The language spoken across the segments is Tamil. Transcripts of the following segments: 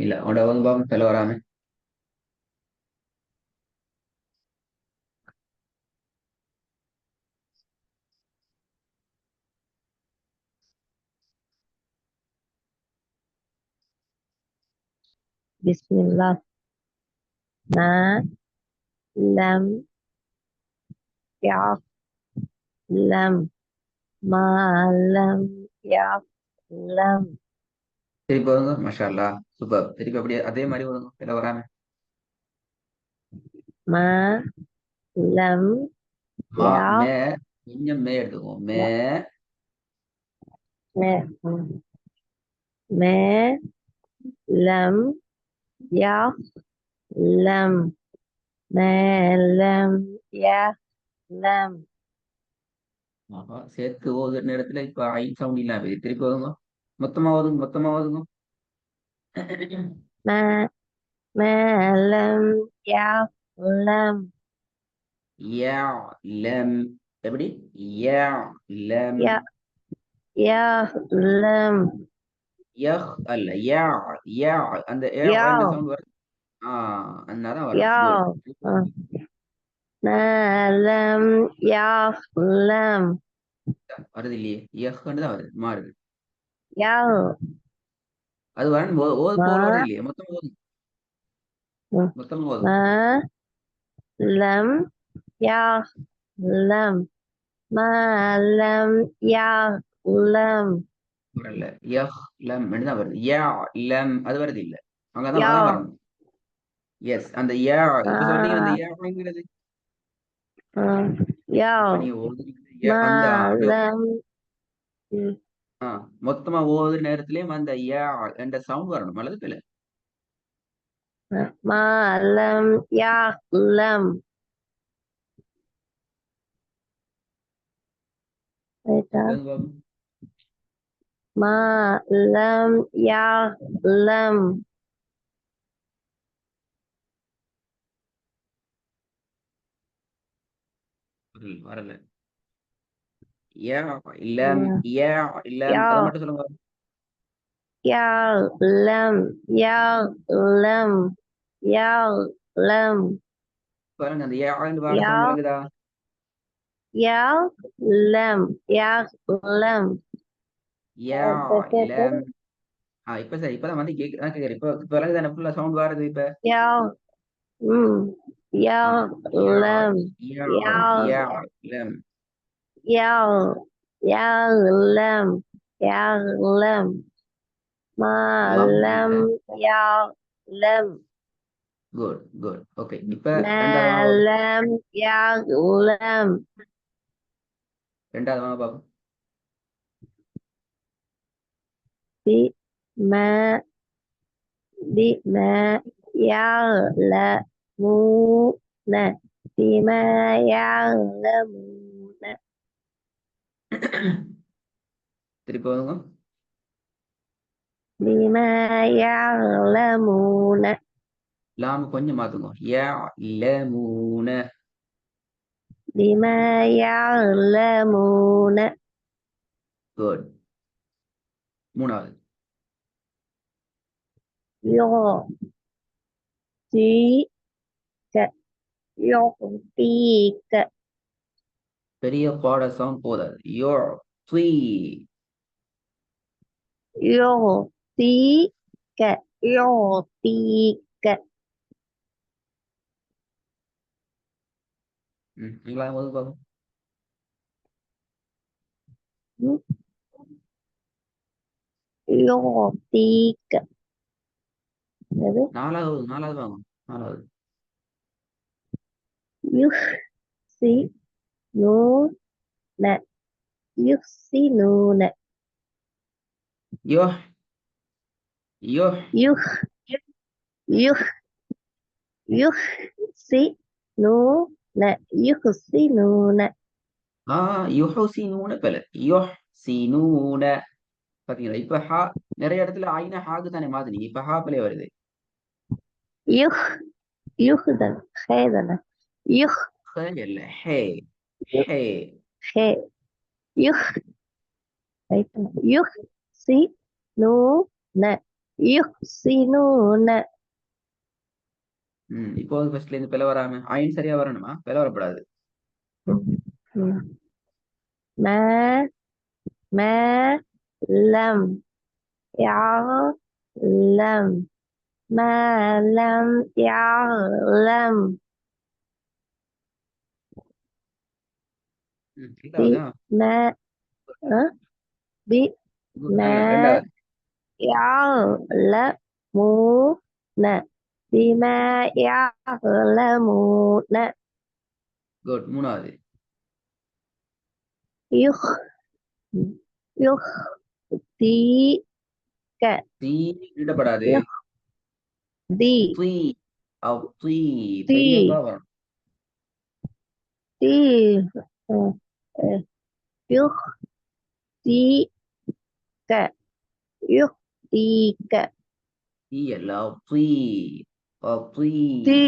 இல்ல உன்னோட வந்து பாப்போம் சொல்ல வராம. Bismillah. Ma lam ya'lam. Ma lam ya'lam. திருப்பி வருங்க மாஷா அல்லாஹ். சூப்பர். திருப்பி அப்படியே அதே மாதிரி வருங்க சொல்ல வராம. Ma lam மா ya மே கொஞ்சம் மே எடுத்துக்குவோம். மே ya me me lam ya'lam. Ma lam ya'lam. ஆஹா, சேர்த்து ஓதுற நேரத்துல இப்ப ஐ சவுண்ட் இல்லாம போயிடுது. திருப்பி வருங்க. மொத்தமா ஓதுங்க, மொத்தமா ஓதுங்க. Ma ma lam ya'lam. யா லம் எப்படி? யா லம் Ya ya'lam. யஹ் அல்ல யா யா அந்த ஏ என்ற Ya சவுண்ட் வருது. அதனாலதான் வரும். குட். ya. ما لم يعلم வருது இல்லையே, யஹ்ன்னு தான் வருது, மாறுது. يعلم அது வரணும். ஓது போல வருது ما இல்லையே, மொத்தம் ஓதுங்க, மொத்தமா ஓதுங்க. ما لم يعلم ما لم يعلم வரல. யஹ் லம் தான் வருது. யா லம் அது வருது இல்ல. அங்கதான் அதான் يا வரணும். எஸ் அந்த யா. இப்ப சொன்னீங்க அந்த ما யாங்கிறது. இப்ப يا நீங்க ஓதுனீங்க அந்த ما அந்த لم மொத்தமா ஒவ்வொரு நேரத்திலயும் அந்த யா என்ற சவுண்ட் வரணும். அல்லது பிள்ளை ما لم يعلم ما لم يعلم வரல. யா இல்லம் யா இல்லம் அதை يا மட்டும் சொல்லுங்க. يعلم يعلم يعلم பாருங்க அந்த யா வார சவுண்ட் يعلم விளங்குதா? يعلم யா லம். இப்ப சரி, இப்பதான் வந்து கேக்குறேன். இப்ப விளங்குதானே? ஃபுல்லா சவுண்ட் வருது இப்ப. يعلم ஆ, யா يعلم யா யா يعلم லம். يعلم يعلم ما லம் இல்ல. لم يعلم குட் குட். ஓகே, இப்ப ரெண்டாவது ما வாங்க. لم يعلم ரெண்டாவது வாங்க பாப்போம். بما بما يعلمون بما يعلمون திருப்பி வாங்க. بما يعلمون லாம் கொஞ்சம் மாத்துங்க. யா லமூன. بما يعلمون குட். மூணாவது. يعطيك يعطيك பெரிய பாட சவுண்ட் போதாது. யோ த்ரீ. يعطيك يعطيك நீங்களா போது பாப்போம். يعطيك நாலாவது நாலாவது வாங்க. நாலாவது. يحسنون يحسنون யோ யோ يخ يخ يحسنون يحسنون யுஹ்சினூன பல. யுஹ்சினூன. பாத்தீங்களா? இப்ப ஹா நிறைய இடத்துல ஐனா ஹாக்கு தானே மாத்துனீங்க. இப்ப ஹா பிள்ளை வருது. يخ يخدم خيدنا يخ ஹே இல்ல, ஹே ஹே. خي يخ يخ يحسنون يحسنون இப்போ ஃபர்ஸ்ட்ல இருந்து பிள வராம ஐன் சரியா வரணுமா? பிள வரப்படாது. ما ما لم يعلم ما لم يعلم ரெண்டாவதா? بما أه؟ بما ரெண்டாவது. يعلمون بما يعلمون குட். மூணாவது. يخ يخطيك தீ இடப்படாது. يخدي தீ தீ பெரிய تي தா வரும். تي يخطيك يخطيك தீ அல்ல தீ தீ تي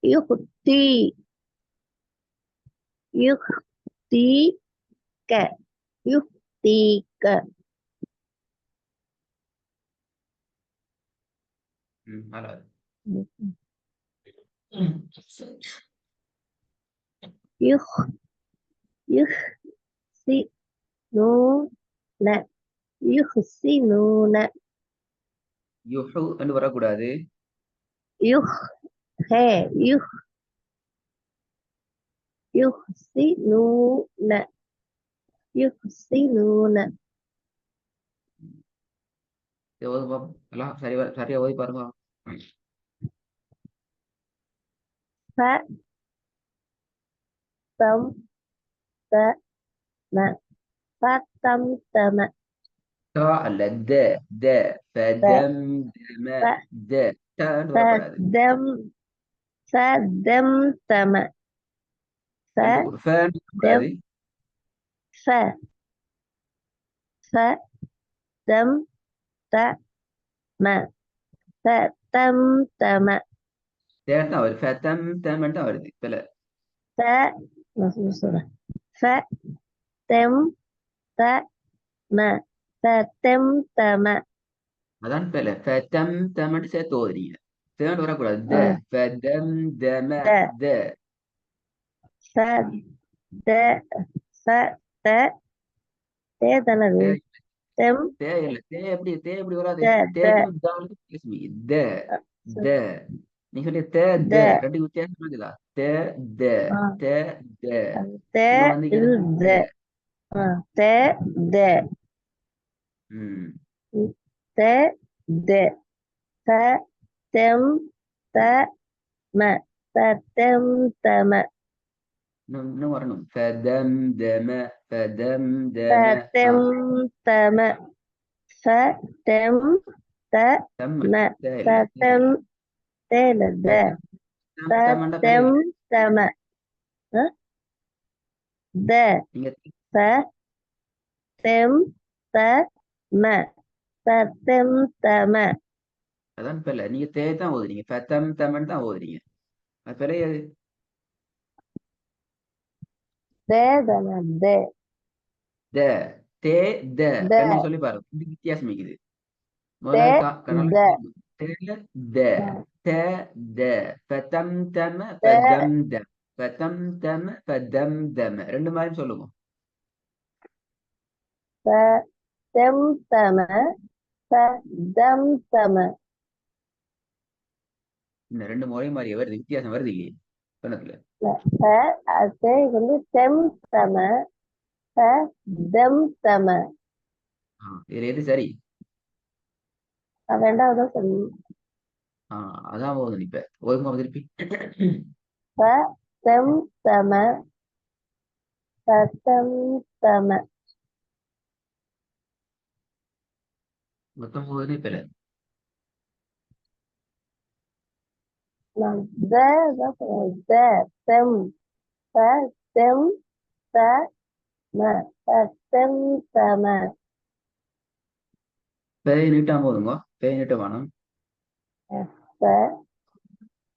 يخطي يخطيك يخطيك நாலாவது. يخ يخسنون يخسنون யுஹு என்று வரக்கூடாது. يخ هي يخ يحسنون يحسنون ஓது பாப்போம். எல்லாம் சரியா ஓதி பாருங்க. فتمتم فتمتم தா அல்ல த த ஃபதம்தம த த என்று வரக்கூடாது. فدم فدمتم ரெண்டு ஃபேன் فدم கூடாது. ف فدمتم فتمتم தேன் தான் வருது. ஃபதம் தமன் தான் வருது. பில ف فتمتم فتمتم அதான் பில ஃபதம் தமன் சேர்த்து ஓதுறீங்க. தேன் வரக்கூடாது. த ஃபதம் தம د த ف د ف ت ت தானது தே தெம் தே இல்ல. தே எப்படி வராது? த த தேக்கும் தாலுக்கும் பேசுமி. த த நீ சொல்லி த த த ரெண்டு வித்தியாசம் இருக்குதா? த த ஆ, த த த இங்க இல் வந்தீங்கன்னா த ஆ, த த ம் த த த தெம் த ம த தெம் தம இன்னும் வரணும். ஃபதம் தம ஃபதம் த தம தெம் தம ஃப தெம் த தம் ம த த இல்ல தெம் தேல த த தம் தமண்டா பிழை தெம் இல்லை. தம ஆ, த நீங்க ஃப தெம் த ம த தெம் தம அதான் பிழை. நீங்க தே தான் ஓதுறீங்க. ஃபதம் தமன் தான் ஓதுறீங்க. அது பிழை. அது த தான த த தே த த ரெண்டையும் சொல்லி பாருங்க. இது வித்தியாசம் இருக்குது. த முதலாவது கனால த தேல த ஆ, த த ஃபதம் தம த ஃபதம் த ஃபதம் தம ஃபதம் தம ரெண்டு மாதிரி சொல்லுங்க. த தெம் தம த தம் தம இந்த ரெண்டு முறை மாதிரி வருது. வித்தியாசம் வருது இல்லையே சொன்னதுல. த அது வந்து தெம் தம த தெம் தம இதுல எது சரி? ரெண்டாவது சொல்லி அதான் ஓதும் இப்ப ஓதுமா திருப்பி. த தெம் தம த தெம் தம மொத்தம் ஓதுனே இப்ப இல்ல. நான் த தான் சொல்றேன். த தெம் த தெம் த ம த தெம் தம பேய் நீட்டாம ஓதுங்க. பேய் நீட்ட வேணும். த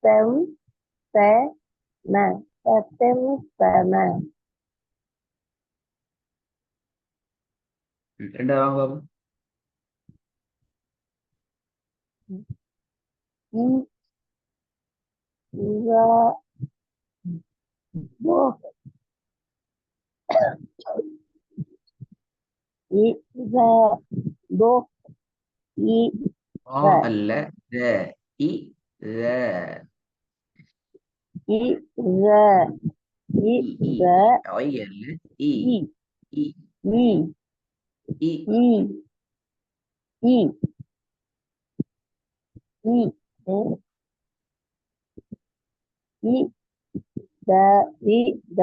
தெம் த ம த தெம் தம ரெண்டாவது வாங்க பாப்போம். இ ர போ இ ர போ இ ஆ ர அல்ல, த, இ, ர, இ ர இ இ, இ, ர இ, ஐ அல்ல, இ, இ இ, இ இ, இ இ இ இ த இ த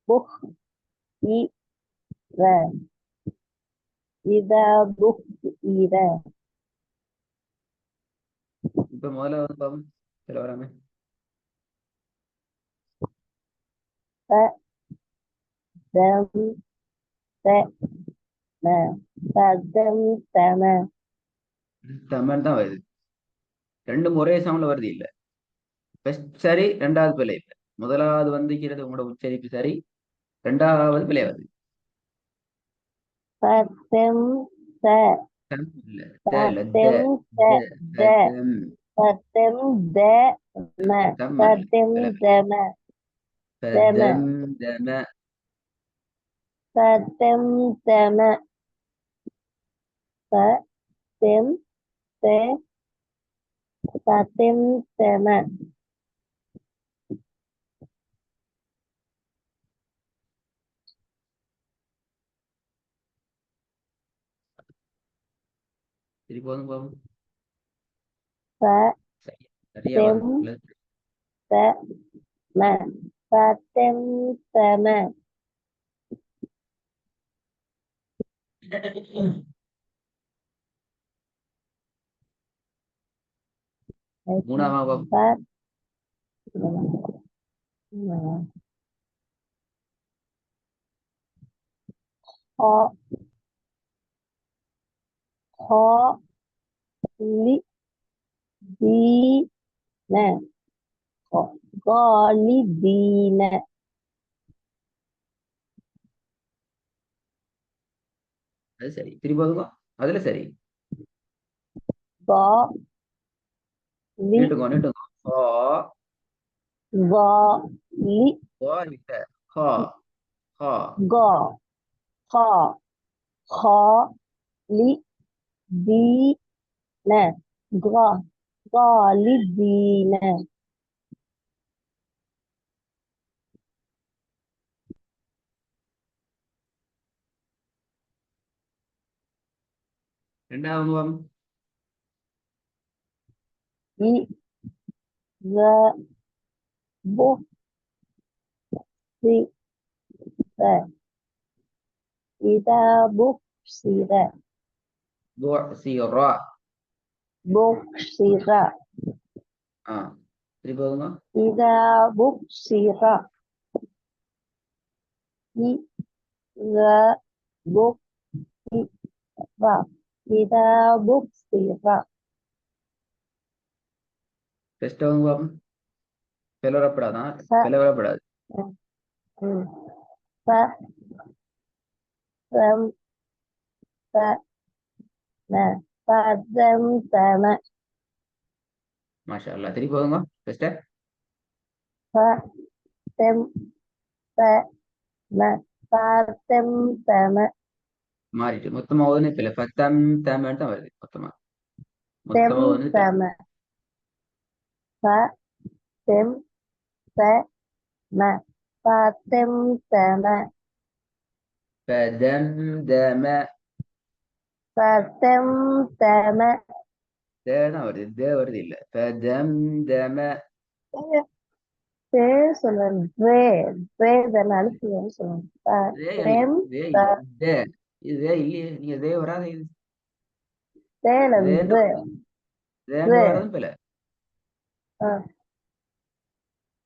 புக் இ ர இத புக் இர இப்ப முதல்ல வந்து பாப்போம். சில வராம த தம் த ம ததம் தம தமிழ் தான் வருது. ரெண்டும் ஒரே சவுண்ட்ல வருது இல்ல. ஃபர்ஸ்ட் சரி, ரெண்டாவது பிழை இல்ல. முதலாவது வந்துக்கிறது உங்களோட உச்சரிப்பு சரி, ரெண்டாவது பிழை வருது. பதம் த தம் இல்ல, த இல்ல, த, பதம் த த, த தம், பதம் த ம தம் அல்ல, பதம் பிழை பிழை. தம தம பதம், தம, பதம் தம பதம் த பதம் தம சரி போதும் போதும். பதம் சரியா சரியா வரும் இல்ல. தம பதம் தம மூணாவது பாப்போம். ப ஹ ஹ லி தீன காலிதீன அது சரி. திருப்பி போதுங்க. அதுல சரி. கா லி நீட்டுங்க நீட்டுங்க. ஹா, கா லி ஹா இல்ல, ஹா, ஹா, கா ஹா ஹா லி தீன கா காலிதீன ரெண்டாவது பாப்போம். இ ர பு சி ர இத புக் சிர பு, சி, ரா. புக் சிர ஆ, திருப்பி போதுங்க. இத புக் சிர இ ர புக் சிர இத புக் சிர டெஸ்ட் வந்து பாப்போம். பிளவரப்படாதான், ச பிளவரப்படாது. ம் ச சம் ச ம பதம் தம மாஷா அல்லாஹ். திருப்பி போதுங்க. டெஸ்ட் பதம் தம பதம் தம மாறிட்டு மொத்தமா ஒதுனே பிள்ளை பத்தம் தமன்னு தான் வருது. மொத்தமா தெம் மொத்தமா வந்து பிள்ளை. தம பதம் தம பதம் தம பதம் தம, பதம் தம த தான் வருது, த வருது இல்ல. பதம் தம, தே சொல்லுவேன் ட்ரே ட்ரே தானே அனுப்புவேன்னு சொல்லுவேன் ரே அல்ல, பதம் ரே இல்ல, த. இது ரே இல்லையே, நீங்க ரே வராது. இது தேல ரேண்டு ரேண்டு ட்ரே வரதும் பிள்ளை.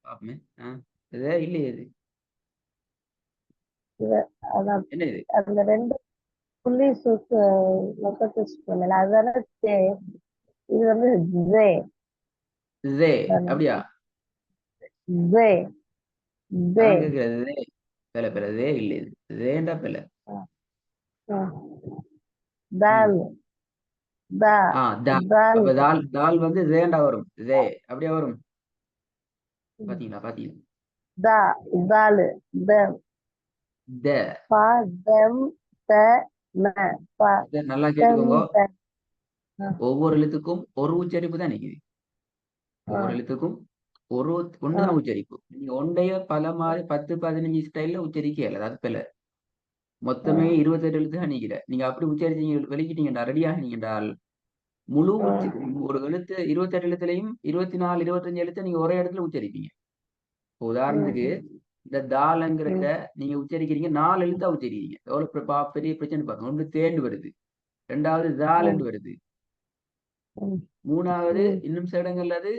பாப்போமே. ஆ, ரே இல்லையே இது. அதான் என்ன இது? அந்த ரெண்டு புள்ளி சுத்து மொத்தத்தை சொல்லல அதுதானே தே இது வந்து ஜே ரே தானே அப்படியா? ஜே ஜே அதான் கேட்கிறது. ரே பிள்ளை பிள்ளை, ரே இல்லை இது. ரேண்டா பிள்ளை. ம். ம். தால். தா. தால். தால். அப்ப தால் தால் வந்து ஜேண்டா வரும். ஜே அப்படியே வரும். ம். பாத்தீங்களா பாத்தீங்களா? தா. தாலு. தம். த. பா. தம். த. ந. பா. இத நல்லா தம். கேட்டுக்கோங்க. த. ஆ. ஒவ்வொரு எழுத்துக்கும் ஒரு உச்சரிப்பு தான் நிக்குது. ஆ. ஒவ்வொரு எழுத்துக்கும் ஒரு ஆ. ஒண்ணுதான் உச்சரிப்பு. நீங்க ஒண்டைய பல மாதிரி 10, 15 ஸ்டைல்ல உச்சரிக்க இயலாது. அது பிள்ளை. ஆ. மொத்தமே 28 எழுத்து தான் நிக்கிற. நீங்க அப்படி உச்சரிச்சீங்க வெளிக்கிட்டீங்கடா ரெடி ஆகினீங்கன்றால் முழு ஆ. ஒரு எழுத்து 28 எழுத்துலையும் 24, 25 எழுத்தை நீங்க ஒரே இடத்துல உச்சரிப்பீங்க. இப்ப உதாரணத்துக்கு ம். இந்த தாளங்கிறத ம். நீங்க உச்சரிக்கிறீங்க 4 எழுத்தா உச்சரிக்கிறீங்க. எவ்வளவு பெரிய பிரச்சனை பாருங்க. ஒன்று தேண்டு வருது, ரெண்டாவது ம். தாளண்டு வருது, ம். மூணாவது ம். இன்னும் சில இடங்கள்ல அது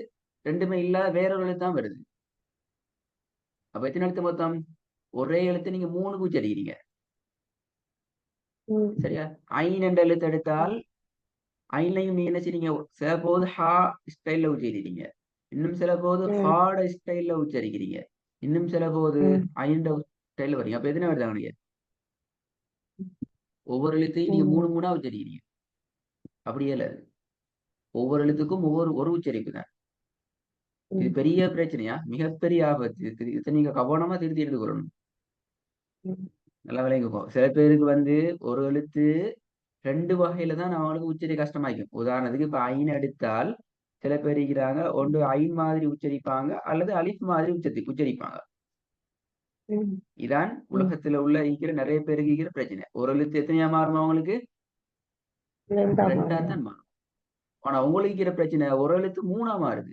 ரெண்டுமே இல்லாத வேற ஒரு எழுத்து தான் வருது. அப்ப எத்தனை எழுத்து மொத்தம்? ஒரே எழுத்து நீங்க 3க்கு உச்சரிக்கிறீங்க. ம். சரியா? ஐன் என்ற எழுத்து எடுத்தால் ஐன்லையும் நீங்க என்ன செய்றீங்க? சில போது ஹா ஸ்டைல்ல உச்சரிக்கிறீங்க. இன்னும் சில போது ம். ஹாட ஸ்டைல்ல உச்சரிக்கிறீங்க. இன்னும் சில போது ம். ஐண்ட ஸ்டைல்ல வரீங்க. அப்ப எத்தனை வருது அவனுக்கு? ஒவ்வொரு எழுத்தையும் நீங்க ம். 3 உச்சரிக்கிறீங்க. அப்படியே இல்ல. ஒவ்வொரு எழுத்துக்கும் ஒரு உச்சரிப்பு தான். இது ம். பெரிய பிரச்சனையா? மிகப்பெரிய ஆபத்து. இத நீங்க கவனமா திருத்தி எடுத்துக்கொள்ளணும். ம். நல்லா விளங்கிக்கோ. சில பேருக்கு வந்து ஒரு எழுத்து 2 வகையில தான் அவங்களுக்கு உச்சரிக்க கஷ்டமாயிக்கும். உதாரணத்துக்கு இப்ப ஐன் எடுத்தால் சில பேர் இருக்கிறாங்க. ஒன்று ஐன் மாதிரி உச்சரிப்பாங்க அல்லது அலிஃப் மாதிரி உச்சரிப்பாங்க. ம். இதான் ம். உலகத்துல உள்ள இருக்கிற நிறைய பேருக்கு இருக்கிற பிரச்சனை. ஒரு எழுத்து எத்தனையா மாறும் அவங்களுக்கு? வேண்டாமா? 2ஆ தான் மாறும். ஆனா உங்களுக்கு இருக்கிற பிரச்சனை ஒரு எழுத்து 3ஆ மாறுது.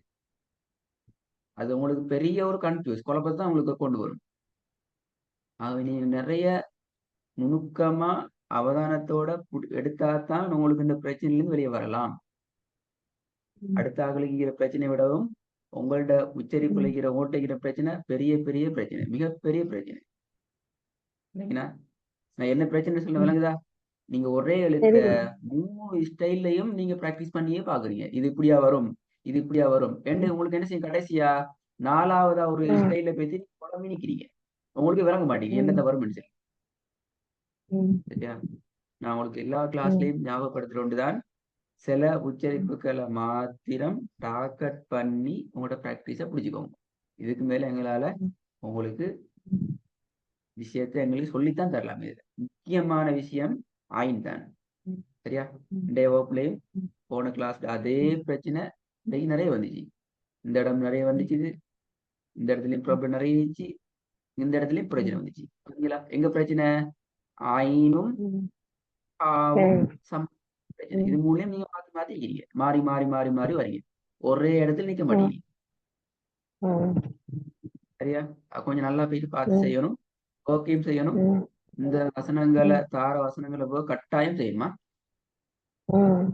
அது உங்களுக்கு பெரிய ஒரு குழப்பத்த தான் உங்களுக்கு கொண்டு வரும். ஆக நீங்க நிறைய நுணுக்கமா அவதானத்தோட எடுத்தாத்தான் உங்களுக்கு இந்த பிரச்சனையிலிருந்து வெளியே வரலாம். ம். அடுத்த ஆளுக்கு இருக்கிற பிரச்சனையை விடவும் உங்கள்ட்ட உச்சரிப்புல ம். இருக்கிற ஓட்டைக்கிற பிரச்சனை பெரிய பெரிய பிரச்சனை. மிகப்பெரிய பிரச்சனை. இல்லைங்களா? நான் என்ன பிரச்சனை சொல்ல ம். விளங்குதா? நீங்க ஒரே எழுத்த தெரியுது. 3 ஸ்டைல்லயும் நீங்க பிராக்டிஸ் பண்ணியே பாக்குறீங்க. இது இப்படியா வரும், இது இப்படியா வரும். ம். உங்களுக்கு என்ன செய்யும் கடைசியா 4வதா ஒரு ம். ஸ்டைல்ல பேசி குழம்பி நிக்கிறீங்க. உங்களுக்கு விளங்க மாட்டேங்குது. ம். என்னத்த வரும்னு சொல்லி. ம். சரியா? நான் உங்களுக்கு எல்லா ம். கிளாஸ்லயும் ஞாபகப்படுத்துற ஒன்றுதான். சில உச்சரிப்புகளை மாத்திரம் டார்கெட் பண்ணி உங்களோட பிராக்டிஸ புடிச்சுக்கோங்க. இதுக்கு மேல எங்களால உங்களுக்கு விஷயத்த எங்களுக்கு சொல்லித்தான் தரலாம். இது முக்கியமான விஷயம் ஆயின் தான். ம். சரியா? ம். இன்றைய வகுப்புலயும் ம். போன கிளாஸ்ல அதே ம். பிரச்சனை இன்னைக்கு நிறைய வந்துச்சு. இந்த இடம் நிறைய ம். வந்துச்சு. இந்த இடத்துலயும் ப்ராப்ளம் நிறைய இருந்துச்சு. இந்த இடத்துலயும் பிரச்சனை ம். வந்துச்சு. பாத்தீங்களா? எங்க பிரச்சனை? ஆயினும் ம். ஆவும் சரி. சம் பிரச்சனை. இது ம். மூலையும் நீங்க மாத்தி மாத்தி இருக்கிறீங்க. மாறி மாறி மாறி மாறி வரீங்க. ஒரே இடத்துல நிக்க ம். மாட்டீங்க. ம். சரியா? கொஞ்சம் நல்லா போயிட்டு பார்த்து ம். செய்யணும். ஓகேயும் செய்யணும். ம். இந்த வசனங்களை ம். தார வசனங்களை கட்டாயம் செய்யணுமா? ம்.